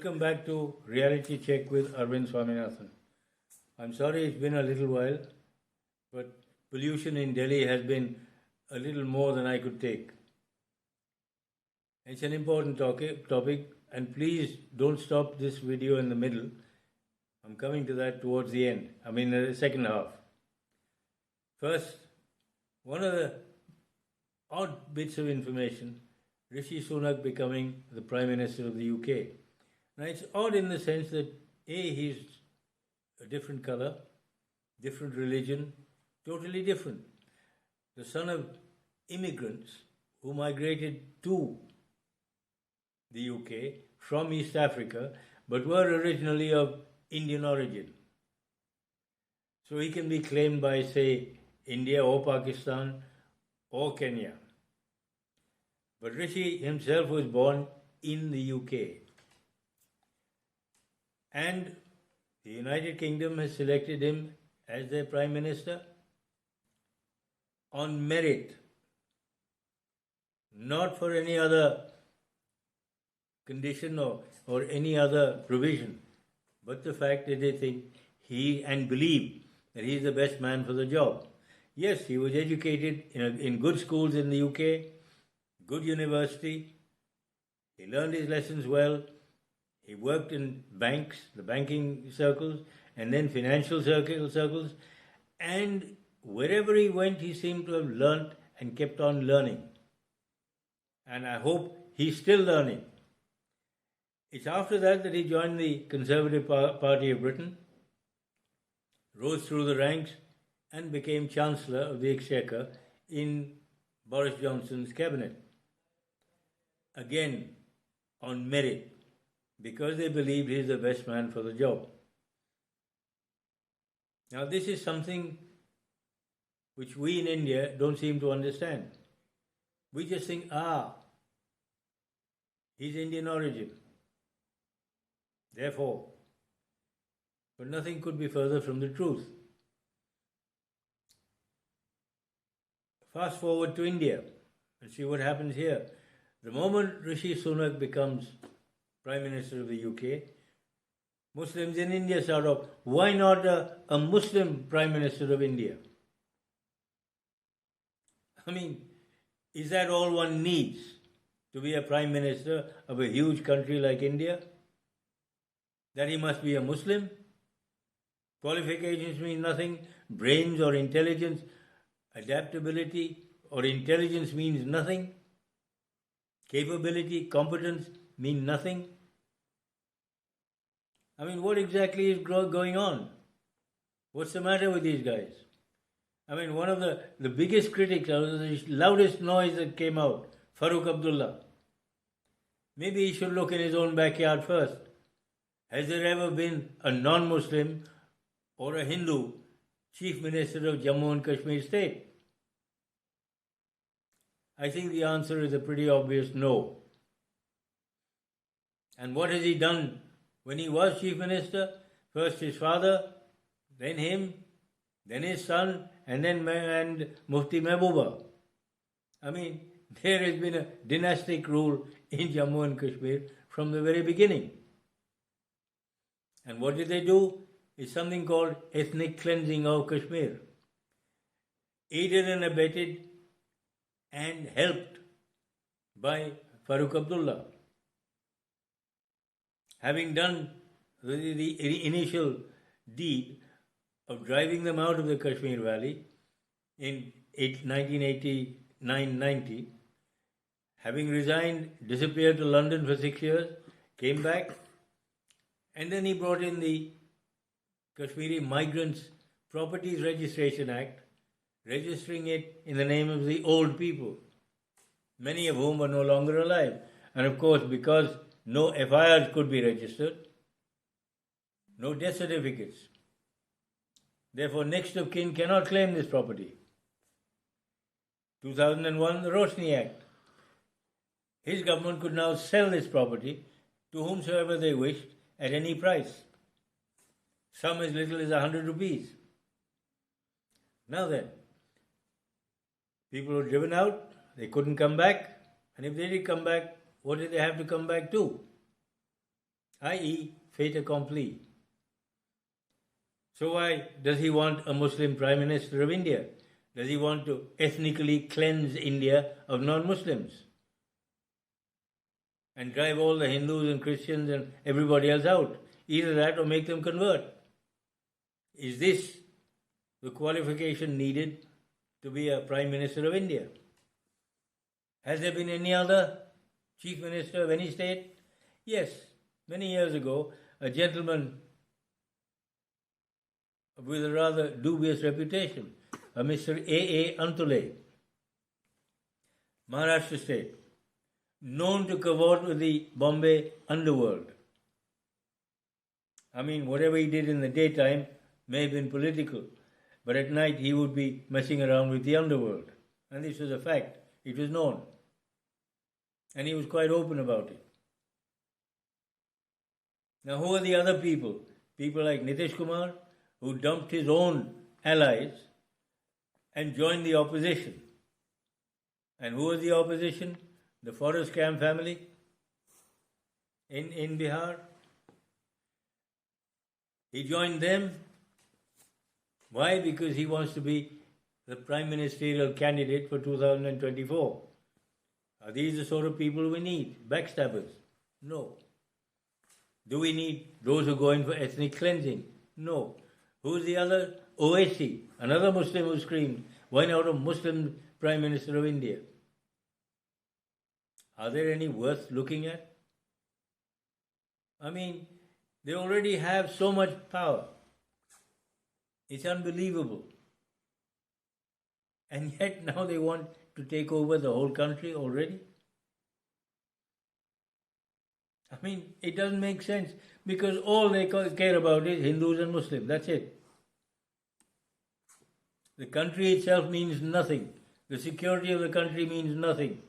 Welcome back to Reality Check with Arvind Swaminathan. I'm sorry it's been a little while, but pollution in Delhi has been a little more than I could take. It's an important topic, and please don't stop this video in the middle. I'm coming to that towards the end, the second half. First, one of the odd bits of information, Rishi Sunak becoming the Prime Minister of the UK. Now, it's odd in the sense that he's a different colour, different religion, totally different. The son of immigrants who migrated to the UK from East Africa, but were originally of Indian origin. So he can be claimed by, say, India or Pakistan or Kenya. But Rishi himself was born in the UK. And the United Kingdom has selected him as their Prime Minister on merit, not for any other condition or any other provision, but the fact that they think and believe that he is the best man for the job. Yes, he was educated in good schools in the UK, good university, he learned his lessons well, he worked in banks, the banking circles, and then financial circles, and wherever he went, he seemed to have learnt and kept on learning. And I hope he's still learning. It's after that he joined the Conservative Party of Britain, rose through the ranks, and became Chancellor of the Exchequer in Boris Johnson's cabinet. Again, on merit, because they believed he's the best man for the job. Now, this is something which we in India don't seem to understand. We just think, he's Indian origin. Therefore, but nothing could be further from the truth. Fast forward to India and see what happens here. The moment Rishi Sunak becomes Prime Minister of the UK, Muslims in India start off, why not a Muslim Prime Minister of India? Is that all one needs to be a Prime Minister of a huge country like India? That he must be a Muslim? Qualifications mean nothing. Brains or intelligence, adaptability or intelligence means nothing. Capability, competence mean nothing. What exactly is going on? What's the matter with these guys? One of the biggest critics, the loudest noise that came out, Farooq Abdullah. Maybe he should look in his own backyard first. Has there ever been a non-Muslim or a Hindu Chief Minister of Jammu and Kashmir state? I think the answer is a pretty obvious no. And what has he done when he was Chief Minister? First his father, then him, then his son, and then Mufti Mehbooba. There has been a dynastic rule in Jammu and Kashmir from the very beginning. And what did they do? It's something called ethnic cleansing of Kashmir. Aided and abetted and helped by Farooq Abdullah. Having done the initial deed of driving them out of the Kashmir Valley in 1989-90, having resigned, disappeared to London for 6 years, came back, and then he brought in the Kashmiri Migrants Properties Registration Act, registering it in the name of the old people, many of whom were no longer alive. And of course, because no FIRs could be registered, no death certificates. Therefore, next of kin cannot claim this property. 2001, the Roshni Act. His government could now sell this property to whomsoever they wished at any price, some as little as 100 rupees. Now then, people were driven out, they couldn't come back, and if they did come back, what did they have to come back to? i.e. fait accompli. So why does he want a Muslim Prime Minister of India? Does he want to ethnically cleanse India of non-Muslims and drive all the Hindus and Christians and everybody else out? Either that or make them convert. Is this the qualification needed to be a Prime Minister of India? Has there been any other Chief Minister of any state? Yes, many years ago, a gentleman with a rather dubious reputation, a Mr. A. Antule, Maharashtra state, known to cavort with the Bombay underworld. I mean, whatever he did in the daytime may have been political, but at night he would be messing around with the underworld. And this was a fact. It was known. And he was quite open about it. Now, who are the other people? People like Nitish Kumar, who dumped his own allies and joined the opposition. And who was the opposition? The Forest Camp family in Bihar. He joined them. Why? Because he wants to be the prime ministerial candidate for 2024. Are these the sort of people we need? Backstabbers? No. Do we need those who go in for ethnic cleansing? No. Who's the other? Owaisi, another Muslim who screamed, why not a Muslim Prime Minister of India? Are there any worth looking at? I mean, they already have so much power. It's unbelievable. And yet now they want to take over the whole country already? I mean, it doesn't make sense because all they care about is Hindus and Muslims. That's it. The country itself means nothing. The security of the country means nothing.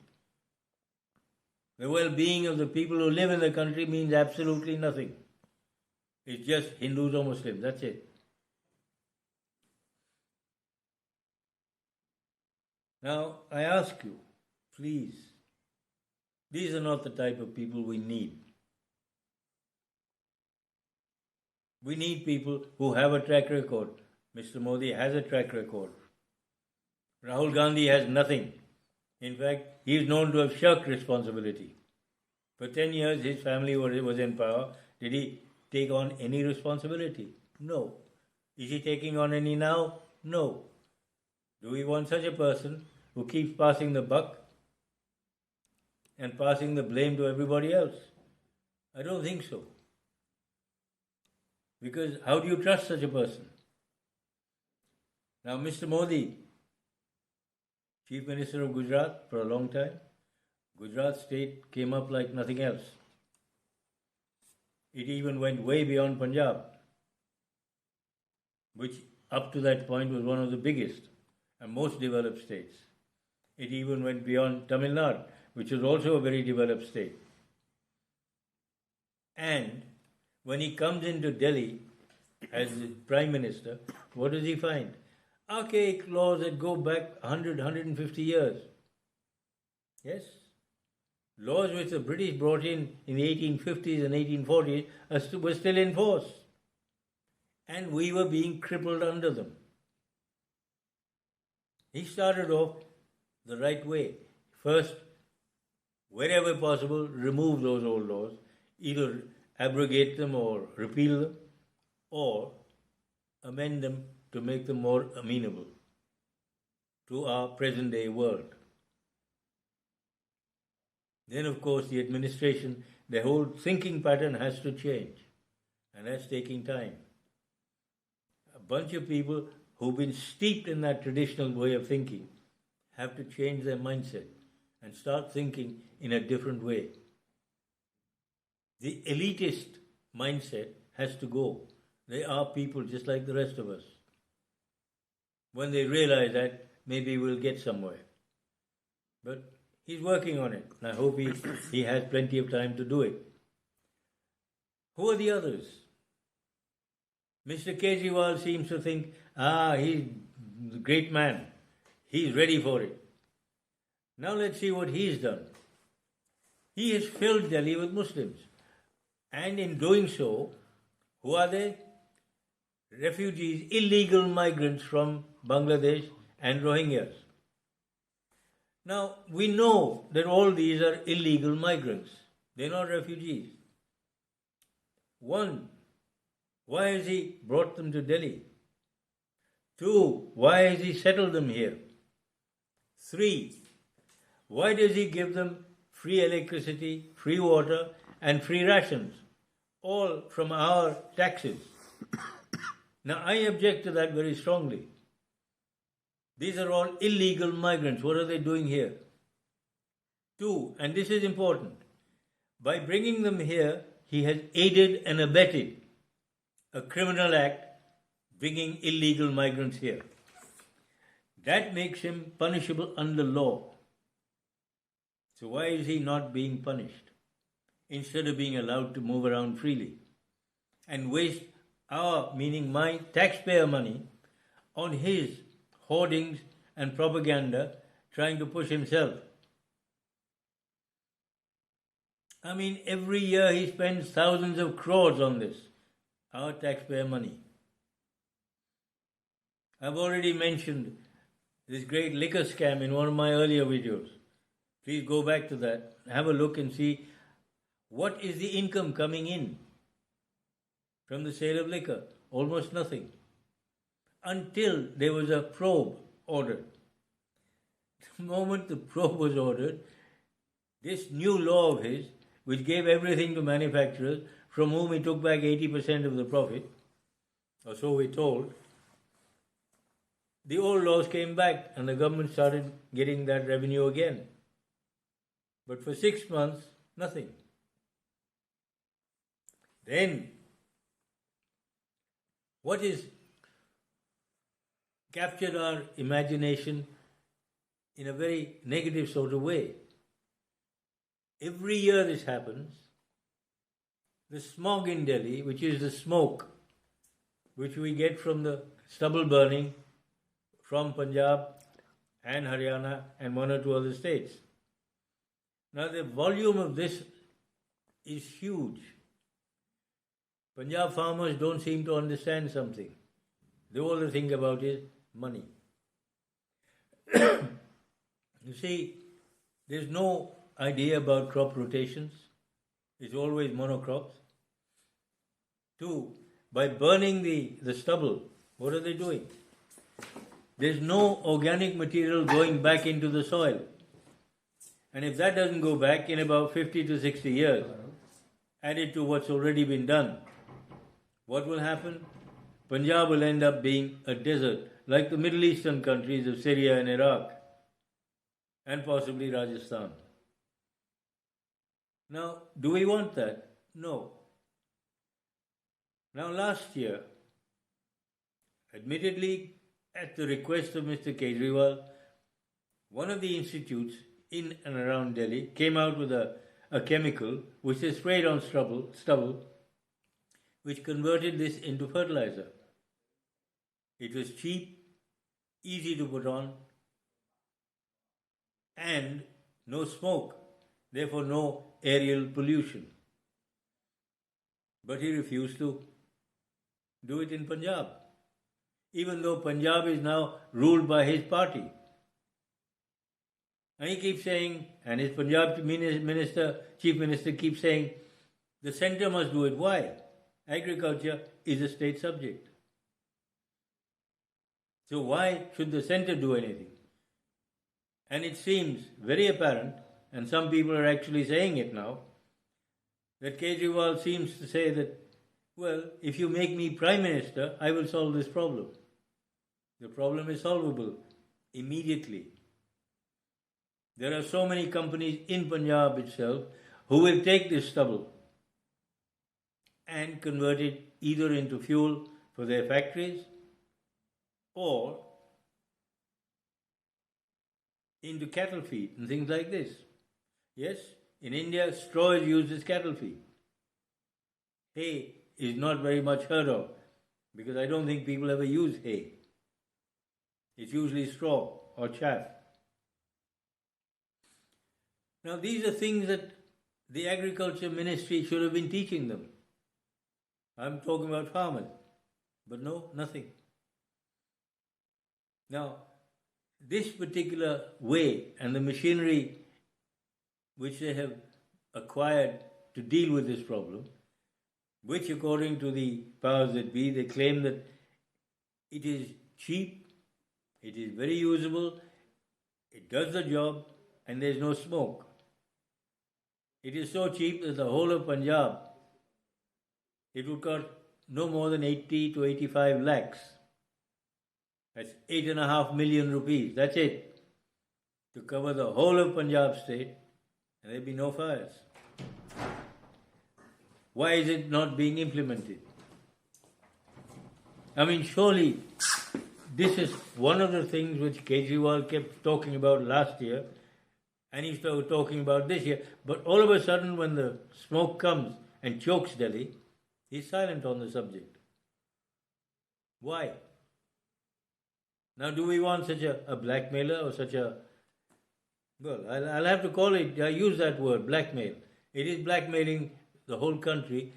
The well-being of the people who live in the country means absolutely nothing. It's just Hindus or Muslims. That's it. Now, I ask you, please, these are not the type of people we need. We need people who have a track record. Mr. Modi has a track record. Rahul Gandhi has nothing. In fact, he is known to have shirked responsibility. For 10 years, his family was in power. Did he take on any responsibility? No. Is he taking on any now? No. Do we want such a person who keeps passing the buck and passing the blame to everybody else? I don't think so. Because how do you trust such a person? Now, Mr. Modi, Chief Minister of Gujarat for a long time, Gujarat state came up like nothing else. It even went way beyond Punjab, which up to that point was one of the biggest and most developed states. It even went beyond Tamil Nadu, which was also a very developed state. And when he comes into Delhi as the Prime Minister, what does he find? Archaic laws that go back 100, 150 years. Yes? Laws which the British brought in the 1850s and 1840s were still in force. And we were being crippled under them. He started off the right way. First, wherever possible, remove those old laws, either abrogate them or repeal them, or amend them to make them more amenable to our present day world. Then, of course, the administration, the whole thinking pattern has to change, and that's taking time. A bunch of people who've been steeped in that traditional way of thinking have to change their mindset and start thinking in a different way. The elitist mindset has to go. They are people just like the rest of us. When they realize that, maybe we'll get somewhere. But he's working on it, and I hope he has plenty of time to do it. Who are the others? Mr. Kejriwal seems to think, he's a great man. He's ready for it. Now let's see what he's done. He has filled Delhi with Muslims. And in doing so, who are they? Refugees, illegal migrants from Bangladesh and Rohingyas. Now, we know that all these are illegal migrants. They're not refugees. One, why has he brought them to Delhi? Two, why has he settled them here? Three, why does he give them free electricity, free water, and free rations? All from our taxes. Now, I object to that very strongly. These are all illegal migrants. What are they doing here? Two, and this is important, by bringing them here, he has aided and abetted a criminal act bringing illegal migrants here. That makes him punishable under law. So why is he not being punished instead of being allowed to move around freely and waste our, meaning my taxpayer money, on his hoardings and propaganda trying to push himself? I mean, every year he spends thousands of crores on this, our taxpayer money. I've already mentioned this great liquor scam in one of my earlier videos. Please go back to that, have a look and see what is the income coming in from the sale of liquor. Almost nothing. Until there was a probe ordered. The moment the probe was ordered, this new law of his, which gave everything to manufacturers, from whom he took back 80% of the profit, or so we're told, the old laws came back and the government started getting that revenue again. But for 6 months, nothing. Then, what is captured our imagination in a very negative sort of way? Every year this happens. The smog in Delhi, which is the smoke which we get from the stubble burning from Punjab and Haryana and one or two other states. Now the volume of this is huge. Punjab farmers don't seem to understand something. All they think about is money. You see, there's no idea about crop rotations. It's always monocrops. Two, by burning the stubble, what are they doing? There's no organic material going back into the soil. And if that doesn't go back in about 50 to 60 years, added to what's already been done, what will happen? Punjab will end up being a desert, like the Middle Eastern countries of Syria and Iraq, and possibly Rajasthan. Now, do we want that? No. Now, last year, admittedly at the request of Mr. Kejriwal, one of the institutes in and around Delhi came out with a chemical which they sprayed on stubble, which converted this into fertilizer. It was cheap, easy to put on, and no smoke, therefore no aerial pollution. But he refused to do it in Punjab, even though Punjab is now ruled by his party. And he keeps saying, and his Punjab chief minister keeps saying, the centre must do it. Why? Agriculture is a state subject. So why should the centre do anything? And it seems very apparent, and some people are actually saying it now, that Kejriwal seems to say that, well, if you make me Prime Minister, I will solve this problem. The problem is solvable immediately. There are so many companies in Punjab itself who will take this stubble and convert it either into fuel for their factories or into cattle feed and things like this. Yes, in India, straw is used as cattle feed. Hay is not very much heard of because I don't think people ever use hay. It's usually straw or chaff. Now, these are things that the agriculture ministry should have been teaching them. I'm talking about farmers. But no, nothing. Now, this particular way and the machinery which they have acquired to deal with this problem, which according to the powers that be, they claim that it is cheap, it is very usable, it does the job, and there is no smoke. It is so cheap that the whole of Punjab, it would cost no more than 80 to 85 lakhs. That's 8.5 million rupees. That's it. To cover the whole of Punjab state, and there'd be no fires. Why is it not being implemented? I mean, surely this is one of the things which Kejriwal kept talking about last year, and he's talking about this year. But all of a sudden, when the smoke comes and chokes Delhi, he's silent on the subject. Why? Now, do we want such a blackmailer or such a... Well, I'll have to call it, I use that word, blackmail. It is blackmailing the whole country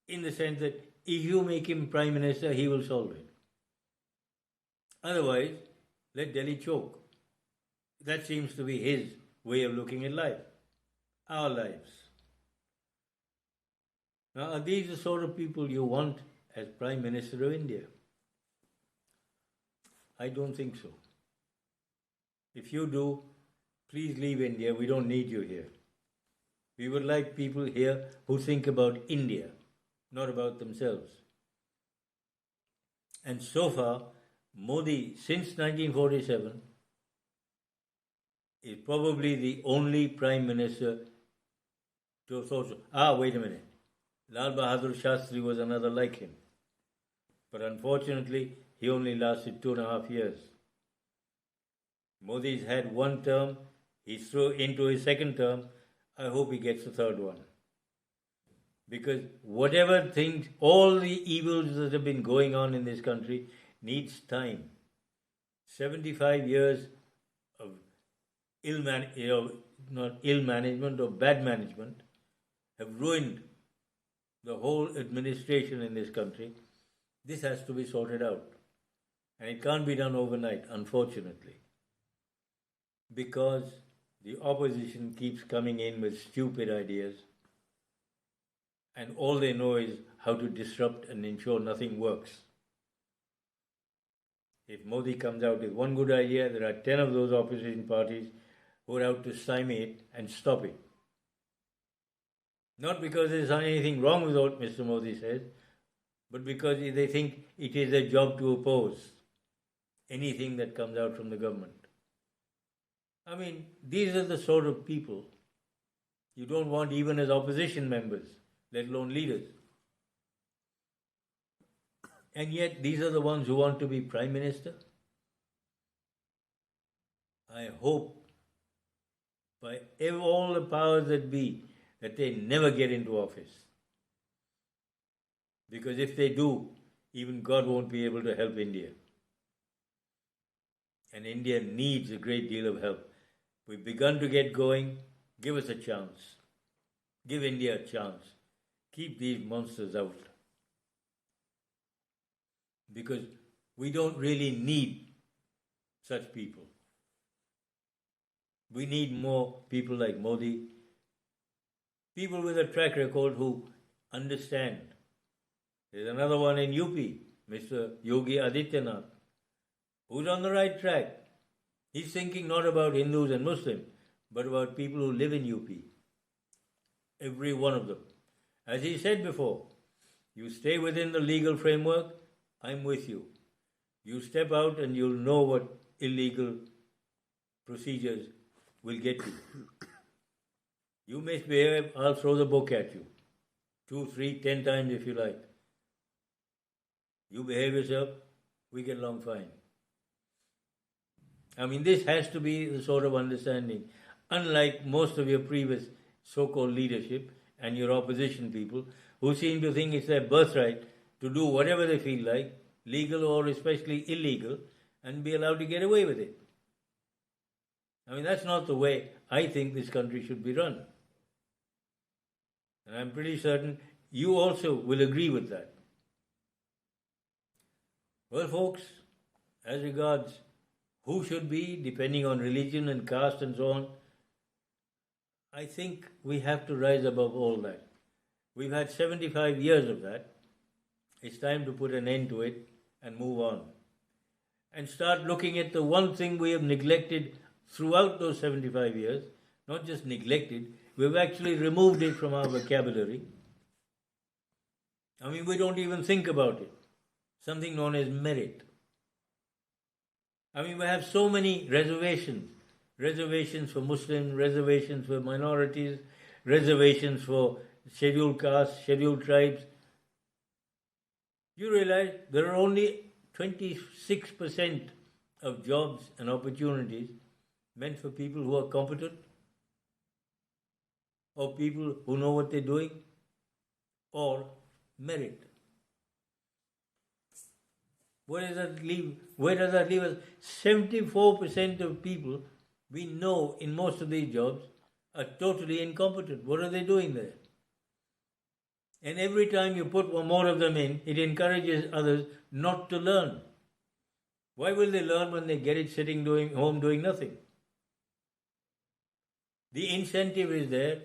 in the sense that if you make him Prime Minister, he will solve it. Otherwise, let Delhi choke. That seems to be his way of looking at life, our lives. Now, are these the sort of people you want as Prime Minister of India? I don't think so. If you do, please leave India. We don't need you here. We would like people here who think about India, not about themselves. And so far, Modi, since 1947, is probably the only Prime Minister to also... wait a minute. Lal Bahadur Shastri was another like him. But unfortunately, he only lasted 2.5 years. Modi's had one term, he's through into his second term. I hope he gets the third one. Because whatever things, all the evils that have been going on in this country needs time. 75 years of not ill management or bad management have ruined the whole administration in this country. This has to be sorted out. And it can't be done overnight, unfortunately. Because the opposition keeps coming in with stupid ideas, and all they know is how to disrupt and ensure nothing works. If Modi comes out with one good idea, there are 10 of those opposition parties who are out to stymie it and stop it. Not because there's anything wrong with what Mr. Modi says, but because they think it is their job to oppose anything that comes out from the government. I mean, these are the sort of people you don't want even as opposition members, let alone leaders. And yet, these are the ones who want to be Prime Minister. I hope by all the powers that be that they never get into office. Because if they do, even God won't be able to help India. And India needs a great deal of help. We've begun to get going. Give us a chance. Give India a chance. Keep these monsters out. Because we don't really need such people. We need more people like Modi, people with a track record who understand. There's another one in UP, Mr. Yogi Adityanath, who's on the right track. He's thinking not about Hindus and Muslims, but about people who live in UP. Every one of them. As he said before, you stay within the legal framework, I'm with you. You step out and you'll know what illegal procedures will get you. You misbehave, I'll throw the book at you. 2, 3, 10 times if you like. You behave yourself, we get along fine. I mean, this has to be the sort of understanding. Unlike most of your previous so-called leadership and your opposition people who seem to think it's their birthright to do whatever they feel like, legal or especially illegal, and be allowed to get away with it. I mean, that's not the way I think this country should be run. And I'm pretty certain you also will agree with that. Well, folks, as regards who should be, depending on religion and caste and so on, I think we have to rise above all that. We've had 75 years of that. It's time to put an end to it and move on. And start looking at the one thing we have neglected throughout those 75 years, not just neglected, we've actually removed it from our vocabulary. I mean, we don't even think about it. Something known as merit. I mean, we have so many reservations. Reservations for Muslims, reservations for minorities, reservations for scheduled castes, scheduled tribes. You realize there are only 26% of jobs and opportunities meant for people who are competent, or people who know what they're doing, or merit. Where does that leave? Where does that leave us? 74% of people we know in most of these jobs are totally incompetent. What are they doing there? And every time you put one more of them in, it encourages others not to learn. Why will they learn when they get it sitting home doing nothing? The incentive is there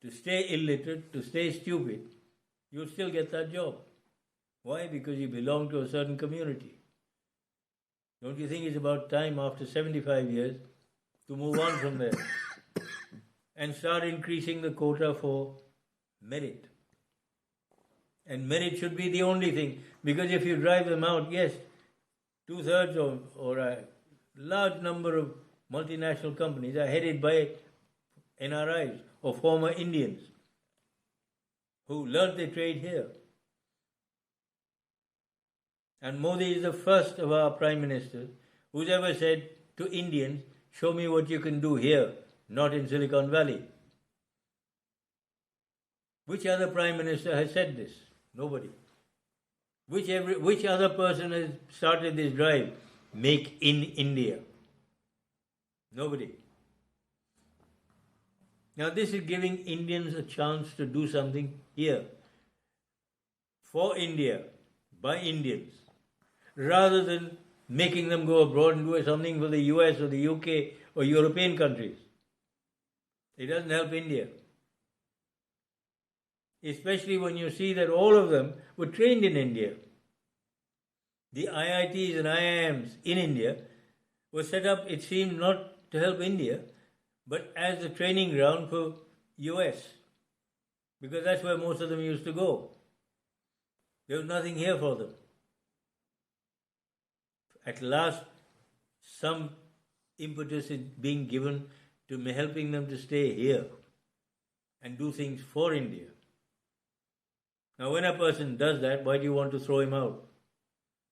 to stay illiterate, to stay stupid. You'll still get that job. Why? Because you belong to a certain community. Don't you think it's about time after 75 years to move on from there and start increasing the quota for merit? And merit should be the only thing, because if you drive them out, yes, 2/3 or a large number of multinational companies are headed by NRIs or former Indians who learned their trade here. And Modi is the first of our prime ministers who's ever said to Indians, show me what you can do here, not in Silicon Valley. Which other prime minister has said this? Nobody. Which other person has started this drive? Make in India. Nobody. Now this is giving Indians a chance to do something here for India, by Indians, rather than making them go abroad and do something for the US or the UK or European countries. It doesn't help India. Especially when you see that all of them were trained in India. The IITs and IIMs in India were set up, it seemed, not to help India, but as a training ground for US, because that's where most of them used to go. There was nothing here for them. At last, some impetus is being given to helping them to stay here and do things for India. Now, when a person does that, why do you want to throw him out?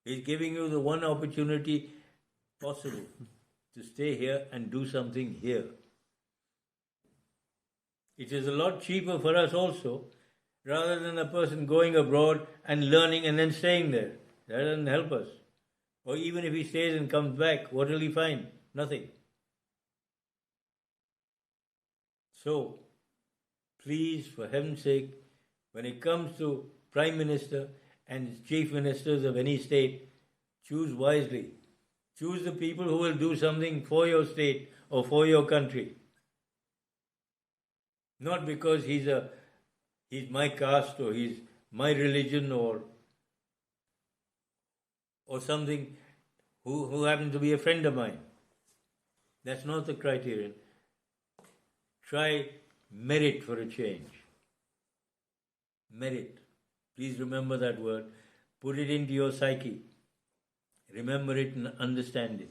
He's giving you the one opportunity possible to stay here and do something here. It is a lot cheaper for us also, rather than a person going abroad and learning and then staying there. That doesn't help us. Or even if he stays and comes back, what will he find? Nothing. So, please, for heaven's sake, when it comes to Prime Minister and Chief Ministers of any state, choose wisely. Choose the people who will do something for your state or for your country. Not because he's my caste or he's my religion or something who happens to be a friend of mine. That's not the criterion. Try merit for a change. Merit. Please remember that word. Put it into your psyche. Remember it and understand it.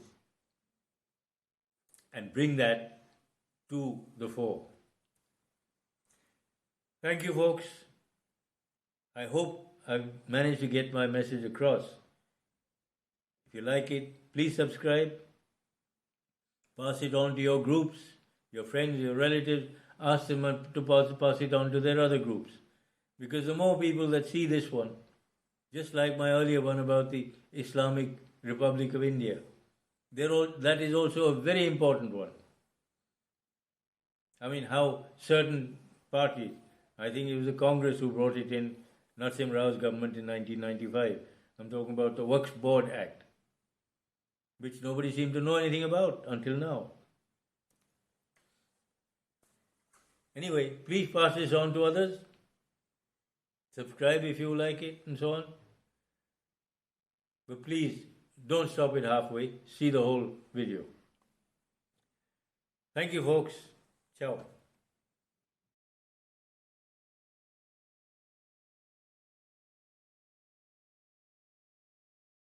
And bring that to the fore. Thank you, folks. I hope I've managed to get my message across. If you like it, please subscribe. Pass it on to your groups, your friends, your relatives. Ask them to pass it on to their other groups. Because the more people that see this one, just like my earlier one about the Islamic Republic of India, that is also a very important one. I mean, how certain parties I think it was the Congress who brought it in, Narasimha Rao's government in 1995. I'm talking about the Waqf Board Act, which nobody seemed to know anything about until now. Anyway, please pass this on to others. Subscribe if you like it and so on. But please don't stop it halfway. See the whole video. Thank you, folks. Ciao.